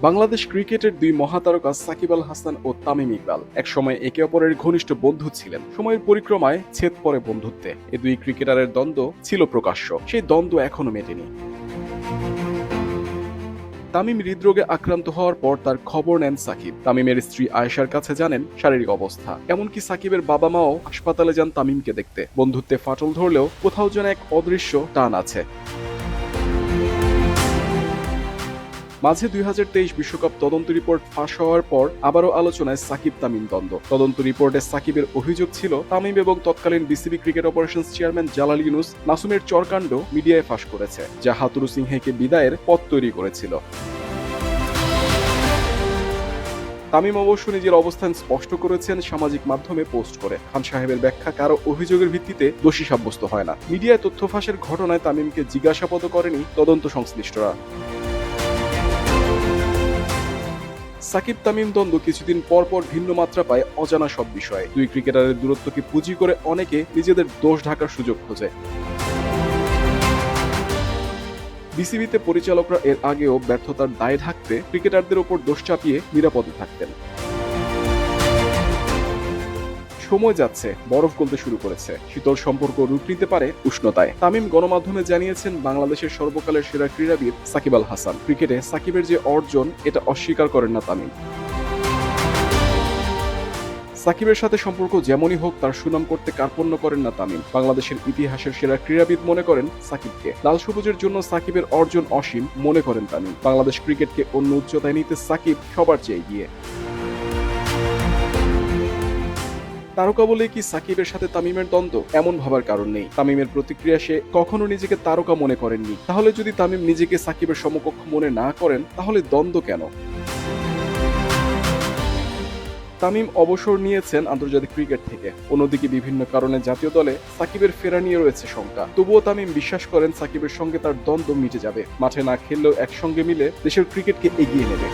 বাংলাদেশ ক্রিকেটের দুই মহাতারকা সাকিব আল হাসান ও তামিম ইকবাল একসময় একে অপরের ঘনিষ্ঠ বন্ধু ছিলেন। সময়ের পরিক্রমায় ছেদ পড়ে বন্ধুত্বে। এ দুই ক্রিকেটারের দ্বন্দ্ব ছিল প্রকাশ্য, সেই দ্বন্দ্ব এখনো মেটেনি। তামিম হৃদরোগে আক্রান্ত হওয়ার পর তার খবর নেন সাকিব। তামিমের স্ত্রী আয়েশার কাছে জানেন শারীরিক অবস্থা। এমনকি সাকিবের বাবা মাও হাসপাতালে যান তামিমকে দেখতে। বন্ধুত্বে ফাটল ধরলেও কোথাও যেন এক অদৃশ্য টান আছে। মাঝে ২০২৩ বিশ্বকাপ তদন্ত রিপোর্ট ফাঁস হওয়ার পর আবারও আলোচনায় সাকিব তামিম দ্বন্দ্ব। তদন্ত রিপোর্টে সাকিবের অভিযোগ ছিল তামিম এবং তৎকালীন BCB cricket operations chairman Jalal Yunus নাসুমের চরকাণ্ড মিডিয়ায় ফাঁস করেছে, যা হাতুরু সিংহেকে বিদায়ের পথ তৈরি করেছিল। তামিম অবশ্য নিজের অবস্থান স্পষ্ট করেছেন সামাজিক মাধ্যমে পোস্ট করে। খান সাহেবের ব্যাখ্যা, কারো অভিযোগের ভিত্তিতে দোষী সাব্যস্ত হয় না। মিডিয়ায় তথ্য ফাঁসের ঘটনায় তামিমকে জিজ্ঞাসাবাদও করেনি তদন্ত সংশ্লিষ্টরা। সাকিব তামিম দ্বন্দ্ব কিছুদিন পর পর ভিন্ন মাত্রা পায় অজানা সব বিষয়ে। দুই ক্রিকেটারের দূরত্বকে পুঁজি করে অনেকে নিজেদের দোষ ঢাকার সুযোগ খোঁজে। বিসিবিতে পরিচালকরা এর আগেও ব্যর্থতার দায় ঢাকতে ক্রিকেটারদের ওপর দোষ চাপিয়ে নিরাপদে থাকতেন। সময় যাচ্ছে, বরফ গলতে শুরু করেছে। শীতল সম্পর্ক রূপ নিতে পারে উষ্ণতায়। তামিম গণমাধ্যমে জানিয়েছেন, বাংলাদেশের সর্বকালের সেরা ক্রীড়াবিদ সাকিব আল হাসান। ক্রিকেটে সাকিবের যে অর্জন, এটা অস্বীকার করেন না তামিম। সাকিবের সাথে সম্পর্ক যেমনই হোক, তার সুনাম করতে কার্পণ্য করেন না তামিম। বাংলাদেশের ইতিহাসের সেরা ক্রীড়াবিদ মনে করেন সাকিবকে। লাল সবুজের জন্য সাকিবের অর্জন অসীম মনে করেন তামিম। বাংলাদেশ ক্রিকেটকে অন্য উচ্চতায় নিতে সাকিব সবার চেয়ে এগিয়ে। তারকা বলে কি সাকিবের সাথে তামিমের দ্বন্দ্ব? এমন ভাবার কারণ নেই। তামিমের প্রতিক্রিয়া, সে কখনো নিজেকে তারকা মনে করেননি। তাহলে যদি তামিম নিজেকে সাকিবের সমকক্ষ মনে না করেন, তাহলে দ্বন্দ্ব কেন? তামিম অবসর নিয়েছেন আন্তর্জাতিক ক্রিকেট থেকে। অন্যদিকে বিভিন্ন কারণে জাতীয় দলে সাকিবের ফেরা নিয়ে রয়েছে শঙ্কা। তবুও তামিম বিশ্বাস করেন সাকিবের সঙ্গে তার দ্বন্দ্ব মিটে যাবে। মাঠে না খেললেও একসঙ্গে মিলে দেশের ক্রিকেটকে এগিয়ে নেবে।